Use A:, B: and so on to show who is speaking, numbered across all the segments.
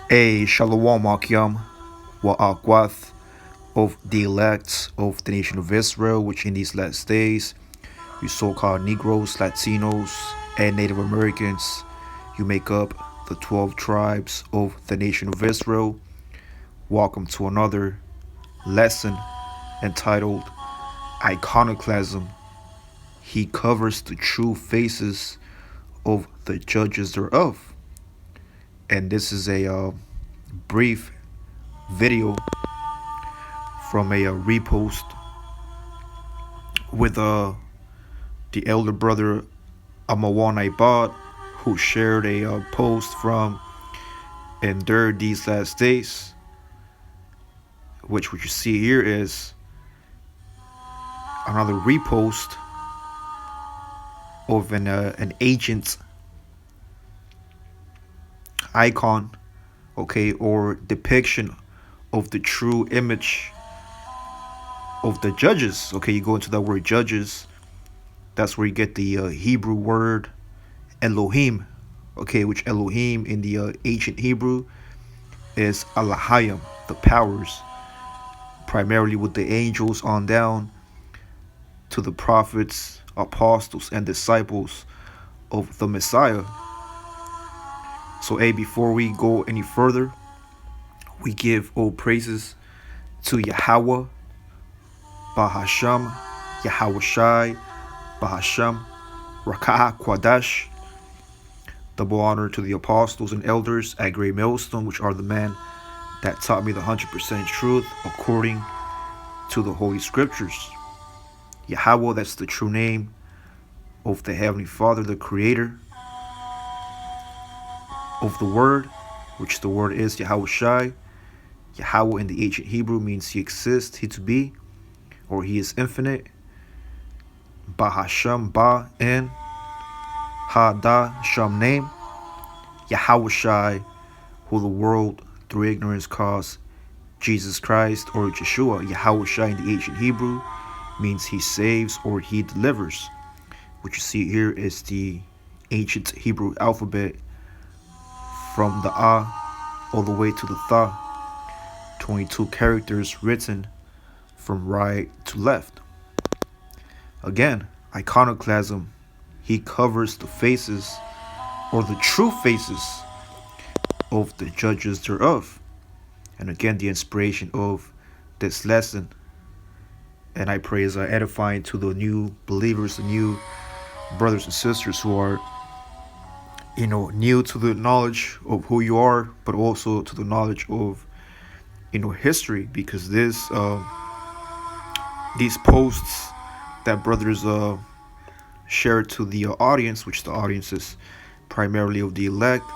A: A Shalom Akyam wa Akwath of the elect of the nation of Israel, which in these last days, you so-called Negroes, Latinos, and Native Americans, you make up the 12 tribes of the nation of Israel. Welcome to another lesson entitled Iconoclasm. He covers the true faces of the judges thereof. And this is a brief video from a repost with the elder brother Amawan Ibad, who shared a post from Endure These Last Days, which what you see here is another repost of an ancient icon, okay, or depiction of the true image of the judges. Okay, you go into that word judges, that's where you get the Hebrew word Elohim, okay, which Elohim in the ancient Hebrew is Alahayim, the powers, primarily with the angels on down to the prophets, apostles, and disciples of the Messiah. So, before we go any further, we give all praises to Yahweh, Bahasham, Yahweh Shai, Bahasham, Rakah Kwadash. Double honor to the apostles and elders at Great Millstone, which are the men that taught me the 100% truth according to the Holy Scriptures. Yahweh, that's the true name of the Heavenly Father, the Creator of the Word, which the Word is Yahweh Shai. Yahweh in the ancient Hebrew means He exists, He to be, or He is infinite. Bahasham, Ba, in, Ha, Da, Sham, name. Yahweh Shai, who the world through ignorance calls Jesus Christ or Yeshua. Yahweh Shai in the ancient Hebrew means He saves or He delivers. What you see here is the ancient Hebrew alphabet from the A all the way to the Tha. 22 characters written from right to left. Again, iconoclasm. He covers the faces or the true faces of the judges thereof. And again, the inspiration of this lesson, and I pray is edifying to the new believers, the new brothers and sisters who are new to the knowledge of who you are, but also to the knowledge of history, because these posts that brothers share to the audience, which the audience is primarily of the elect,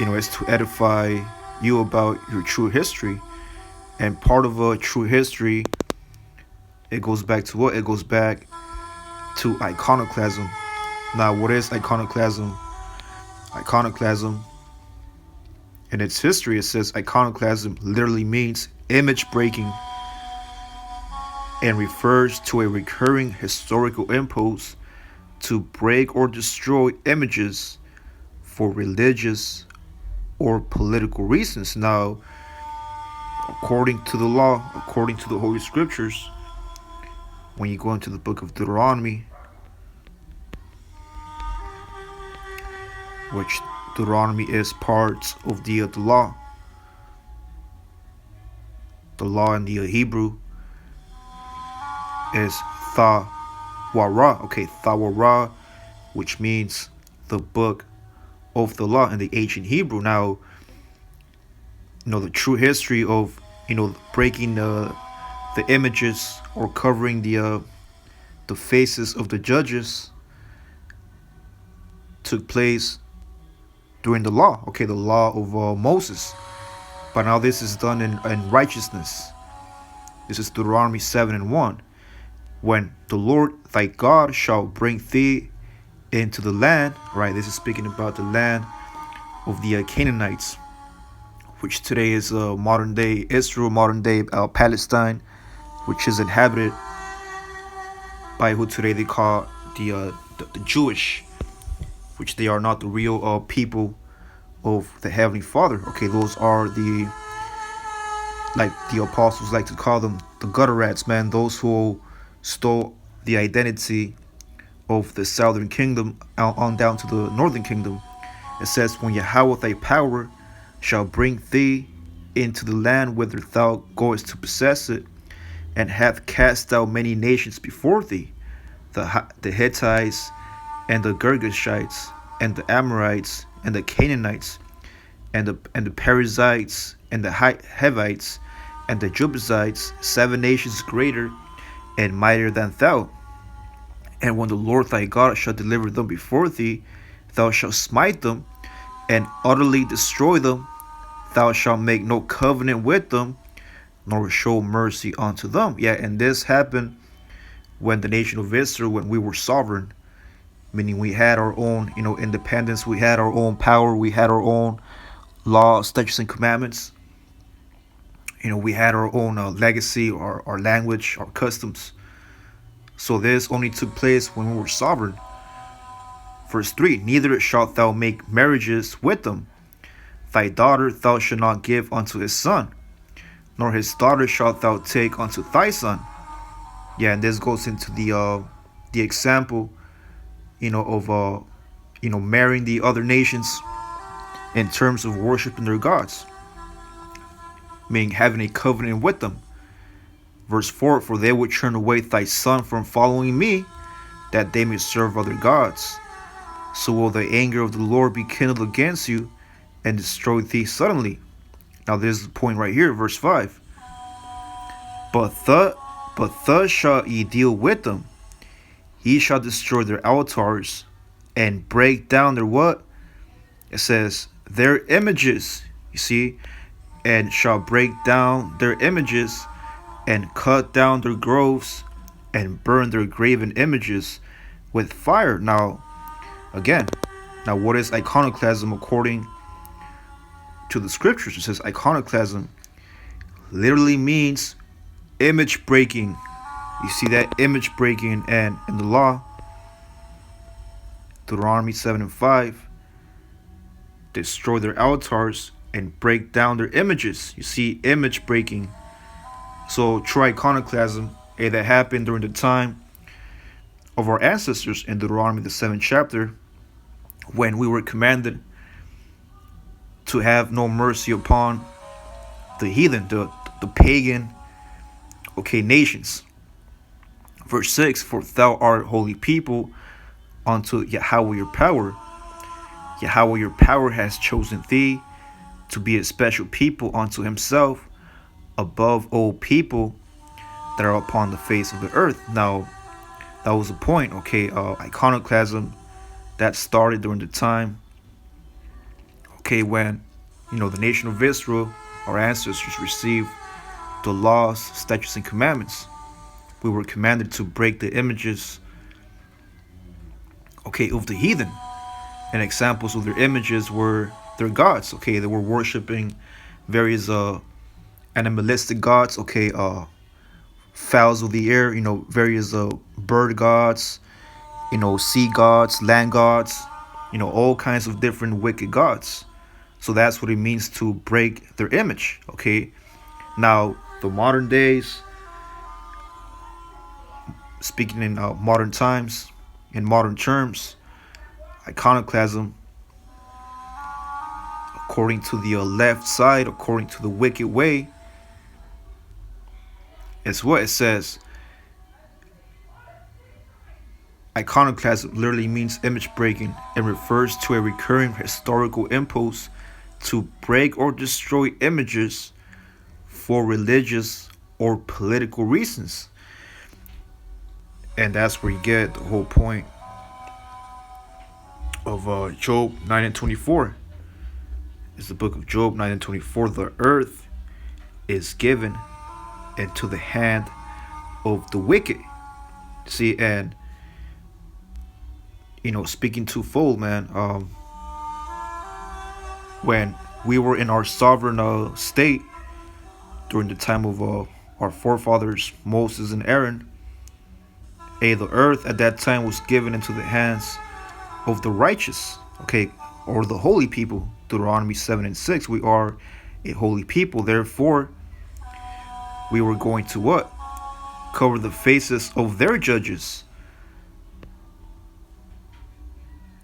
A: is to edify you about your true history. And part of a true history, it goes back to what? It goes back to iconoclasm. Now, what is iconoclasm? Iconoclasm, in its history, it says iconoclasm literally means image breaking and refers to a recurring historical impulse to break or destroy images for religious or political reasons. Now, according to the law, according to the Holy Scriptures, when you go into the book of Deuteronomy, which Deuteronomy is part of the law. The law in the Hebrew is Thawara. Okay, Thawara, which means the book of the law in the ancient Hebrew. Now, the true history of breaking the images or covering the faces of the judges took place during the law, okay, the law of Moses. But now this is done in righteousness. This is Deuteronomy 7:1. When the Lord thy God shall bring thee into the land, right? This is speaking about the land of the Canaanites, which today is modern day Israel, modern day Palestine, which is inhabited by who today they call the Jewish, which they are not the real people of the Heavenly Father. Okay, those are the, like the apostles like to call them, the gutter rats, man. Those who stole the identity of the southern kingdom on down to the northern kingdom. It says, when Yahweh thy power shall bring thee into the land whither thou goest to possess it, and hath cast out many nations before thee, the Hittites, and the Girgashites, and the Amorites, and the Canaanites, and the Perizzites, and the Hivites, and the Jebusites, 7 nations greater and mightier than thou. And when the Lord thy God shall deliver them before thee, thou shalt smite them and utterly destroy them. Thou shalt make no covenant with them, nor show mercy unto them. Yeah, and this happened when the nation of Israel, when we were sovereign, meaning we had our own, independence, we had our own power, we had our own laws, statutes, and commandments. We had our own legacy, our language, our customs. So this only took place when we were sovereign. Verse 3, neither shalt thou make marriages with them. Thy daughter thou shalt not give unto his son, nor his daughter shalt thou take unto thy son. Yeah, and this goes into the example, of marrying the other nations in terms of worshiping their gods, meaning having a covenant with them. Verse 4, for they would turn away thy son from following me, that they may serve other gods. So will the anger of the Lord be kindled against you, and destroy thee suddenly. Now this is the point right here, verse 5. But thus shall ye deal with them. Ye shall destroy their altars, and break down their what? It says, their images, you see, and shall break down their images, and cut down their groves, and burn their graven images with fire. Now, again, what is iconoclasm according to the scriptures? It says iconoclasm literally means image breaking. You see that image breaking, and in the law, Deuteronomy 7 and 5, destroy their altars and break down their images. You see image breaking. So true iconoclasm, that happened during the time of our ancestors in Deuteronomy the 7th chapter, when we were commanded to have no mercy upon the heathen, the pagan, nations. Verse 6, for thou art holy people unto Yahweh your power. Yahweh your power has chosen thee to be a special people unto himself, above all people that are upon the face of the earth. Now, that was the point, iconoclasm, that started during the time, when, the nation of Israel, our ancestors, received the laws, statutes, and commandments. We were commanded to break the images, of the heathen. And examples of their images were their gods, they were worshiping various animalistic gods, fowls of the air, various bird gods, sea gods, land gods, all kinds of different wicked gods. So that's what it means to break their image. Now the modern days, speaking in modern times, in modern terms, iconoclasm, according to the left side, according to the wicked way, it's what it says. Iconoclasm literally means image breaking and refers to a recurring historical impulse to break or destroy images for religious or political reasons. And that's where you get the whole point of Job 9 and 24. It's the book of Job 9 and 24. The earth is given into the hand of the wicked. See, and speaking twofold, man. When we were in our sovereign state during the time of our forefathers Moses and Aaron, the earth at that time was given into the hands of the righteous. or the holy people. Deuteronomy 7 and 6, we are a holy people. Therefore, we were going to what? Cover the faces of their judges.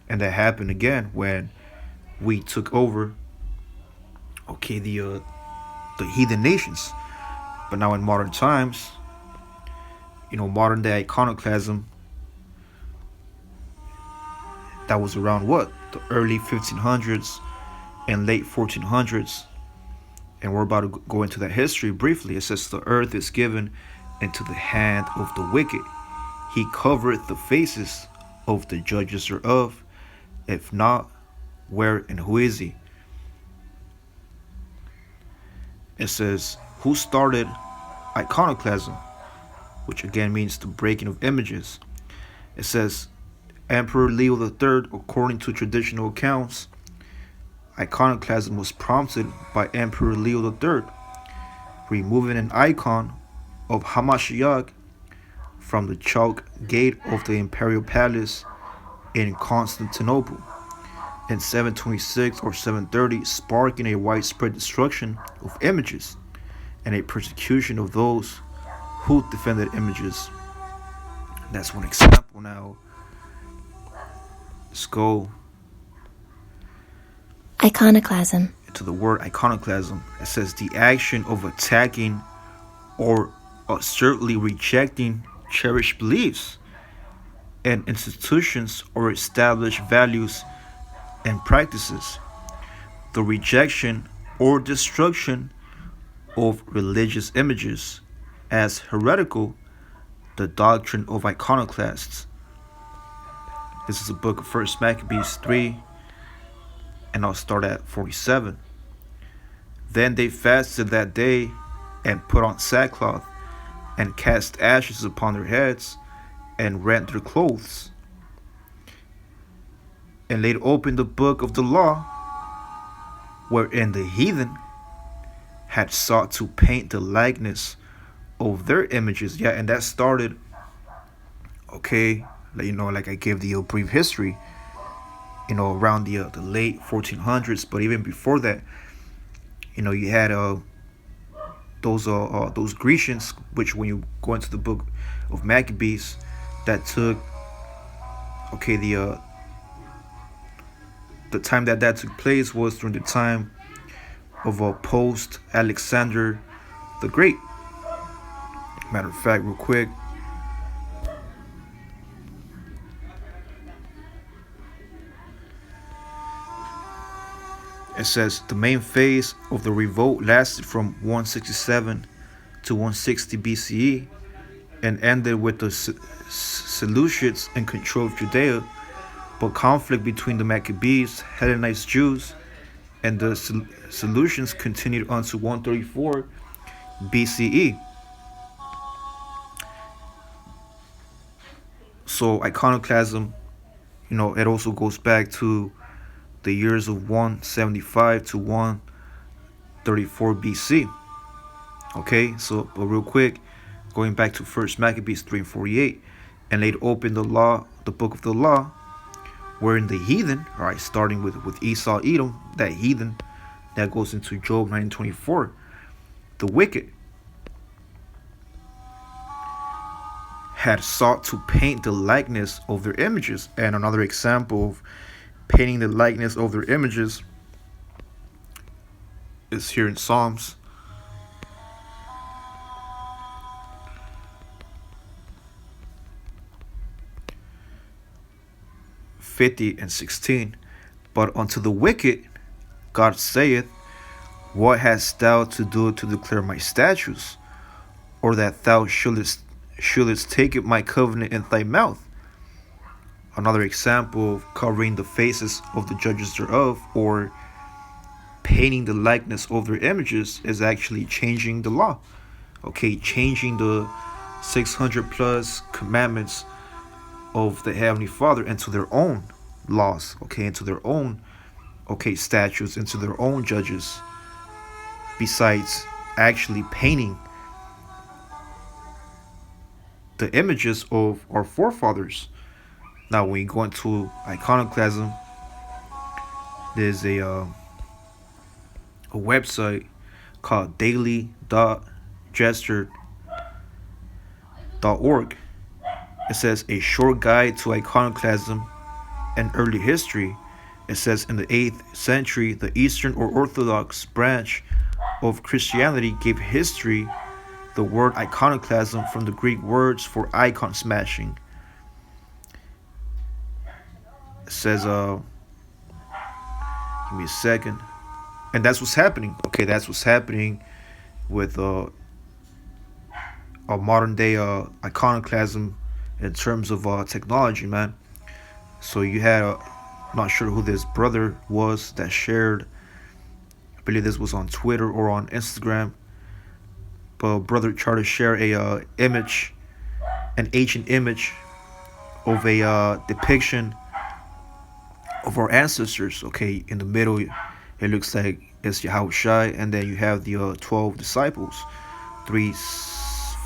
A: And that happened again when we took over, okay, the heathen nations. But now in modern times, modern day iconoclasm, that was around what? The early 1500s and late 1400s. And we're about to go into that history briefly. It says, the earth is given into the hand of the wicked. He covereth the faces of the judges thereof. If not, where and who is he? It says, who started iconoclasm? Which again means the breaking of images. It says, Emperor Leo III, according to traditional accounts, iconoclasm was prompted by Emperor Leo III, removing an icon of Hamashiach from the chalk gate of the imperial palace in Constantinople in 726 or 730, sparking a widespread destruction of images and a persecution of those who defended images. That's one example. Now, let's go
B: Iconoclasm.
A: to the word iconoclasm. It says the action of attacking or assertly rejecting cherished beliefs and institutions or established values and practices. The rejection or destruction of religious images as heretical, the doctrine of iconoclasts. This is the book of 1 Maccabees 3, and I'll start at 47. Then they fasted that day and put on sackcloth and cast ashes upon their heads and rent their clothes and laid open the book of the law, wherein the heathen had sought to paint the likeness of their images. Yeah, and that started, okay, like I gave the brief history, around the late 1400s. But even before that, you had those Grecians, which when you go into the book of Maccabees, that took, okay, the time that took place was during the time of post Alexander the Great. Matter of fact, real quick, it says the main phase of the revolt lasted from 167 to 160 BCE and ended with the Seleucids in control of Judea, but conflict between the Maccabees, Hellenized Jews, and the Seleucians continued unto 134 BCE. So iconoclasm, it also goes back to the years of 175 to 134 BC. Okay, so but real quick, going back to 1 Maccabees 3 and 48, and laid open the book of the law, wherein the heathen, all right, starting with Esau, Edom, that heathen, that goes into Job 9:24, the wicked had sought to paint the likeness of their images. And another example of painting the likeness of their images is here in Psalms 50 and 16. But unto the wicked God saith, what hast thou to do to declare my statutes, or that thou shouldest take up my covenant in thy mouth? Another example of covering the faces of the judges thereof, or painting the likeness of their images, is actually changing the law. Okay, changing the 600 plus commandments of the Heavenly Father into their own laws, okay, into their own, okay, statutes, into their own judges, besides actually painting the images of our forefathers. Now, when you go into iconoclasm, There's a website called daily.gesture.org. It says a short guide to iconoclasm and early history. It says in the 8th century, the Eastern or Orthodox branch of Christianity gave history the word iconoclasm from the Greek words for icon smashing. It says, give me a second. And that's what's happening. Okay, that's what's happening with a modern day iconoclasm in terms of technology, man. So you had, not sure who this brother was that shared, I believe this was on Twitter or on Instagram, but brother tried to share a image, an ancient image of a depiction of our ancestors. Okay, in the middle, it looks like it's Yahushua, and then you have the 12 disciples, 3,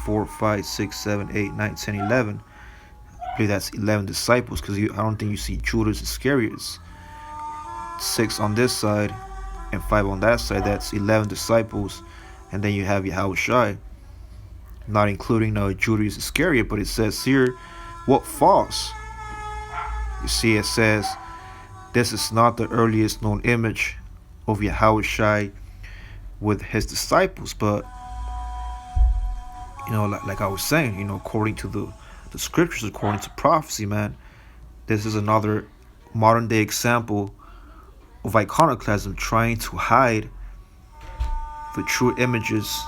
A: 4, 5, 6, 7, 8, 9, 10, 11. I believe that's 11 disciples because I don't think you see Judas Iscariot's. 6 on this side and 5 on that side. That's 11 disciples, and then you have Yahushua, not including Judas Iscariot. But it says here, what false? You see, it says this is not the earliest known image of Yahushua with his disciples, but like I was saying, according to the scriptures, according to prophecy, man, this is another modern day example of iconoclasm trying to hide the true images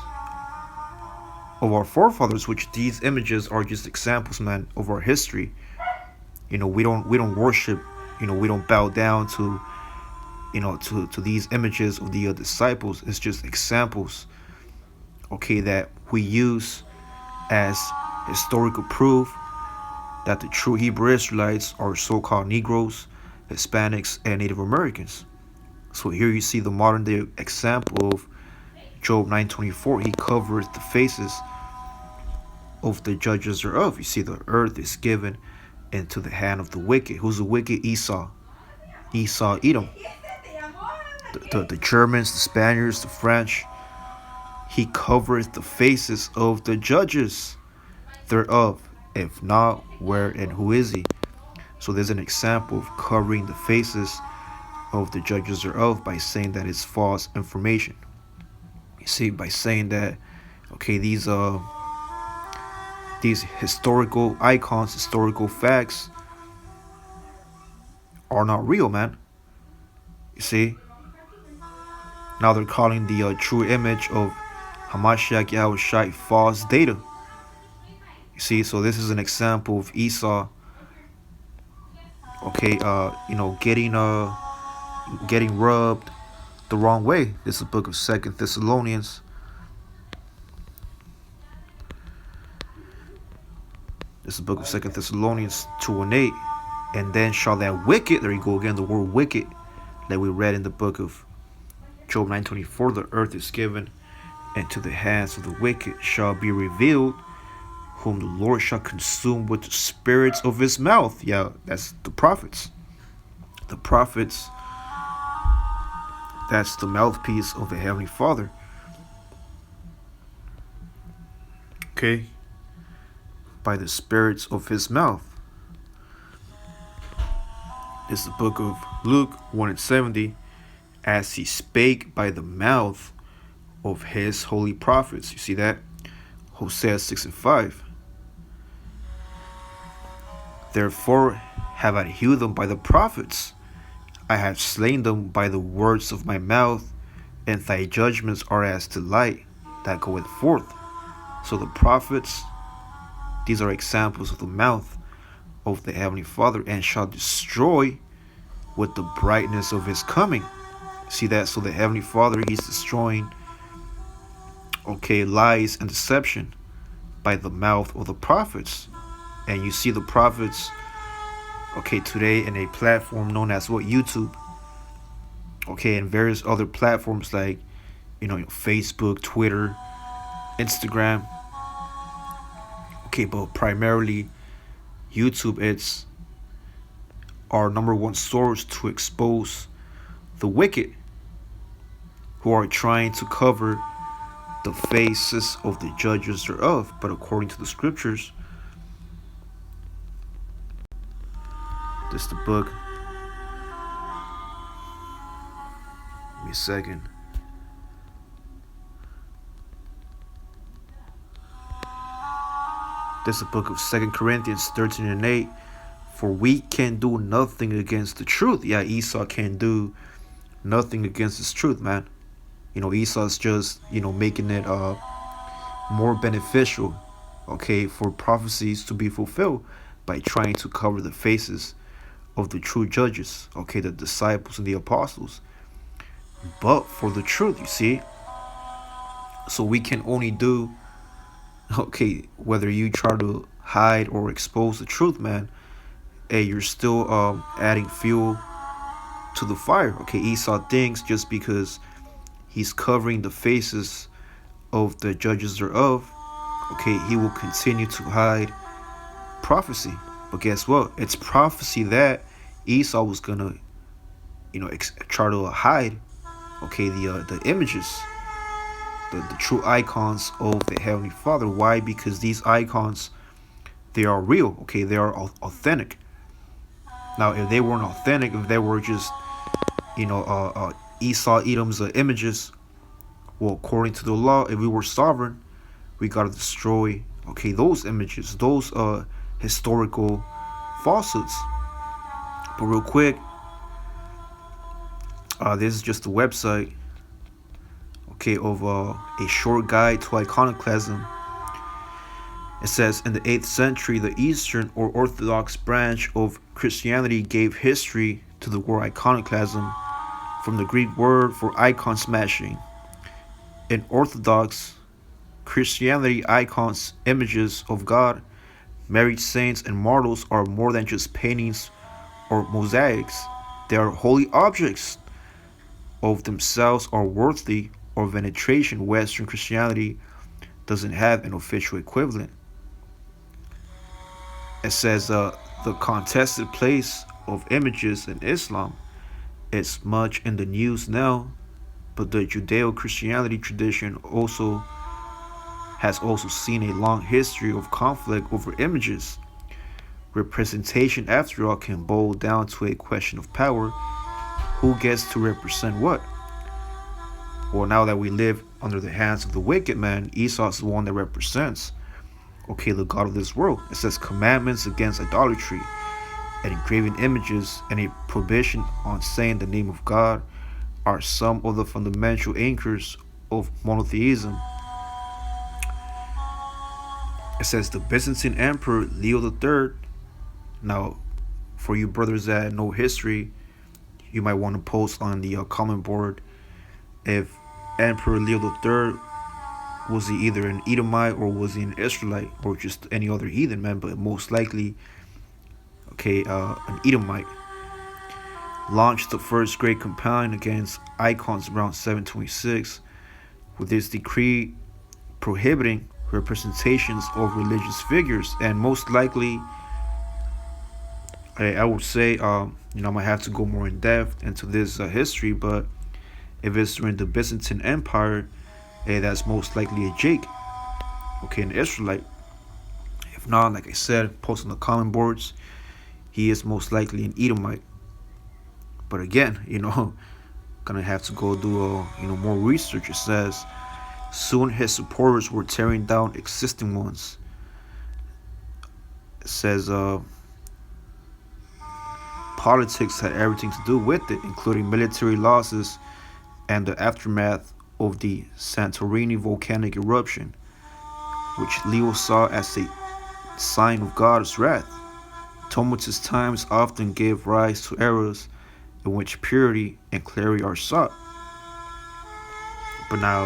A: of our forefathers, which these images are just examples, man, of our history. We don't worship, we don't bow down to to these images of the disciples. It's just examples, okay, that we use as historical proof that the true Hebrew Israelites are so-called Negroes, Hispanics, and Native Americans. So here you see the modern day example of Job 9:24. He covers the faces of the judges thereof. You see, the earth is given into the hand of the wicked. Who's the wicked? Esau, Edom. The Germans, the Spaniards, the French. He covereth the faces of the judges thereof. If not, where and who is he? So there's an example of covering the faces of the judges thereof by saying that it's false information. You see, by saying that, okay, these historical icons, historical facts are not real, man. You see, now they're calling the true image of Hamashiach Yahushua false data. You see, so this is an example of Esau, okay, getting rubbed the wrong way. This is the book of 2 Thessalonians. This is the book of 2 Thessalonians 2:8. And then shall that wicked, there you go again, the word wicked, that we read in the book of Job 9:24, the earth is given into the hands of the wicked, shall be revealed, whom the Lord shall consume with the spirits of his mouth. Yeah, that's the prophets. The prophets, that's the mouthpiece of the Heavenly Father. Okay? By the spirits of his mouth. It's the book of Luke 1:70. As he spake by the mouth of his holy prophets. You see that? Hosea 6:5. Therefore have I healed them by the prophets. I have slain them by the words of my mouth, and thy judgments are as the light that goeth forth. So the prophets, these are examples of the mouth of the Heavenly Father, and shall destroy with the brightness of his coming. See that? So the Heavenly Father, he's destroying, okay, lies and deception by the mouth of the prophets. And you see the prophets, okay, today in a platform known as what? YouTube. Okay, and various other platforms like, Facebook, Twitter, Instagram. Okay, but primarily YouTube, it's our number one source to expose the wicked who are trying to cover the faces of the judges thereof. But according to the scriptures, this is the book. Give me a second. This is the book of 2 Corinthians 13 and 8. For we can do nothing against the truth. Yeah, Esau can do nothing against his truth, man. Esau's just, making it more beneficial, okay, for prophecies to be fulfilled by trying to cover the faces of the true judges, okay, the disciples and the apostles. But for the truth, you see, so we can only do, okay, whether you try to hide or expose the truth, man, hey, you're still adding fuel to the fire. Okay, Esau thinks just because he's covering the faces of the judges thereof, okay, he will continue to hide prophecy. But guess what? It's prophecy that Esau was gonna, try to hide. Okay, the images, the true icons of the Heavenly Father. Why? Because these icons, they are real. Okay, they are authentic. Now, if they weren't authentic, if they were just, Esau, Edom's images, well, according to the law, if we were sovereign, we gotta destroy, okay, those images, those historical falsehoods. But real quick, this is just the website, okay, of a short guide to iconoclasm. It says, in the 8th century, the Eastern or Orthodox branch of Christianity gave history to the word iconoclasm from the Greek word for icon smashing. In Orthodox Christianity, icons, images of God, married saints, and martyrs are more than just paintings or mosaics. They are holy objects of themselves, are worthy of veneration. Western Christianity doesn't have an official equivalent. It says the contested place of images in Islam is much in the news now, but the Judeo-Christianity tradition has also seen a long history of conflict over images. Representation, after all, can boil down to a question of power. Who gets to represent what? Well, now that we live under the hands of the wicked man, Esau is the one that represents, okay, the God of this world. It says commandments against idolatry and engraving images and a prohibition on saying the name of God are some of the fundamental anchors of monotheism. It says the Byzantine Emperor Leo III. Now, for you brothers that know history, you might want to post on the comment board if Emperor Leo III was he either an Edomite or was he an Israelite or just any other heathen, man, but most likely, okay, an Edomite. Launched the first great campaign against icons around 726 with his decree prohibiting representations of religious figures, and most likely, I would say, I might have to go more in depth into this history, but if it's during the Byzantine Empire, that's most likely a Jake, okay, an Israelite. If not, like I said, post on the comment boards, he is most likely an Edomite. But again, gonna have to go do more research. It says soon his supporters were tearing down existing ones. It says politics had everything to do with it, including military losses and the aftermath of the Santorini volcanic eruption, which Leo saw as a sign of God's wrath. Tumultuous times often gave rise to eras in which purity and clarity are sought. But now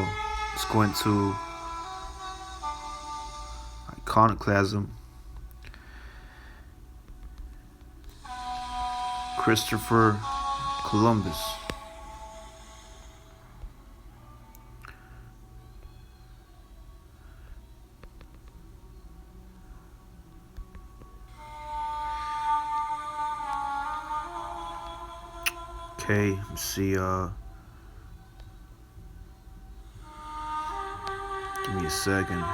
A: let's go into iconoclasm. Christopher Columbus. Okay, let's see, give me a second.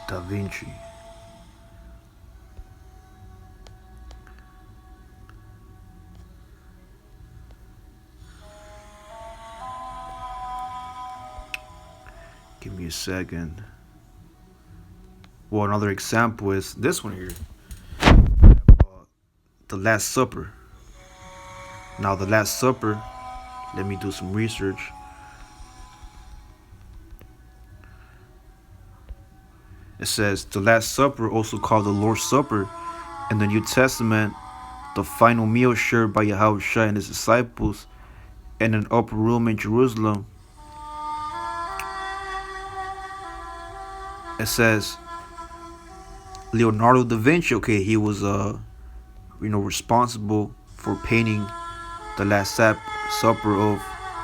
A: Da Vinci. Give me a second. Well, another example is this one here. The Last Supper. Now, the Last Supper, let me do some research. It says the Last Supper, also called the Lord's Supper, in the New Testament, the final meal shared by Yahushua and his disciples in an upper room in Jerusalem. It says Leonardo da Vinci, okay, he was responsible for painting the Last Supper of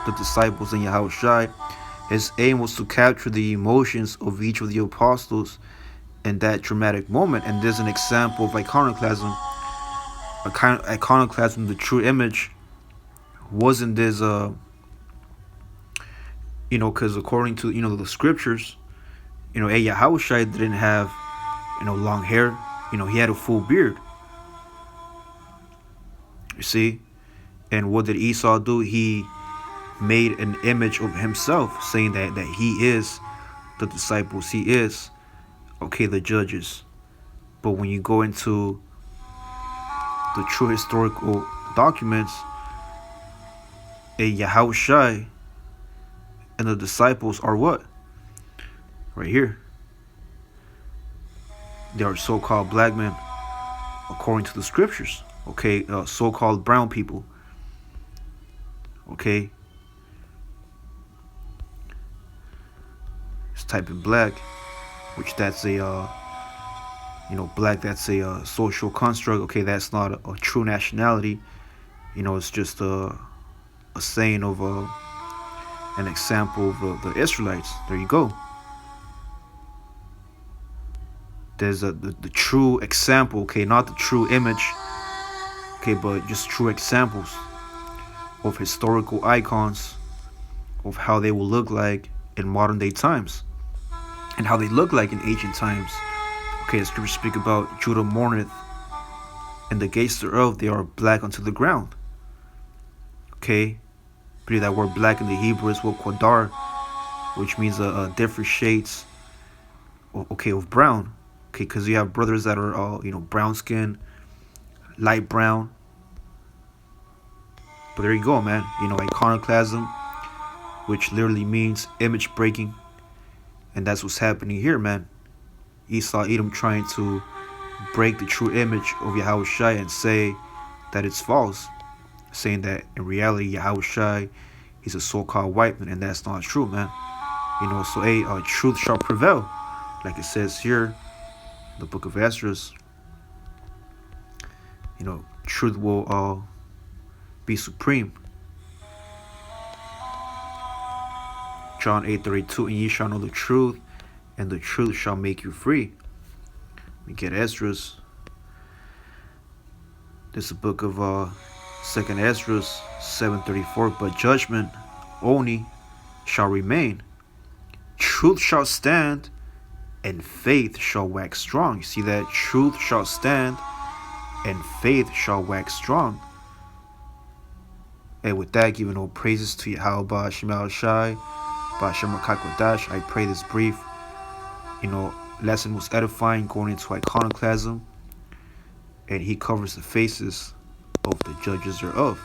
A: the disciples and Yahushua. His aim was to capture the emotions of each of the apostles in that dramatic moment. And there's an example of iconoclasm. Iconoclasm, the true image, wasn't this, because according to, the scriptures, Yahushua didn't have, long hair. He had a full beard. You see? And what did Esau do? He made an image of himself, saying that he is the disciples. He is, the judges. But when you go into the true historical documents, Yahushua and the disciples are what? Right here. They are so-called black men, according to the scriptures. So-called brown people. Okay. Let's type in black, which that's a, black, that's a social construct. Okay, that's not a true nationality. It's just a saying of an example of the Israelites. There you go. There's the true example, okay, not the true image, okay, but just true examples of historical icons of how they will look like in modern day times and how they look like in ancient times. Okay, the scriptures speak about Judah mourneth, and the gates thereof, they are black unto the ground. Okay, believe that word black in the Hebrew is what quadar, which means different shades, of brown. Okay, because you have brothers that are all, brown skin, light brown. But there you go, man. Iconoclasm, which literally means image breaking. And that's what's happening here, man. Esau, Edom trying to break the true image of Yahushua and say that it's false. Saying that in reality, Yahushua, he's a so-called white man, and that's not true, man. So truth shall prevail. Like it says here, the book of Esdras, truth will be supreme. John 8:32, and ye shall know the truth, and the truth shall make you free. We get Esdras. This is the book of 2nd Esdras 7:34. But judgment only shall remain. Truth shall stand, and faith shall wax strong. You see that? Truth shall stand, and faith shall wax strong. And with that, giving all praises to Yahweh Shemal Shai, Ba'ashem Kodash. I pray this brief, lesson was edifying, going into iconoclasm, and he covers the faces of the judges thereof.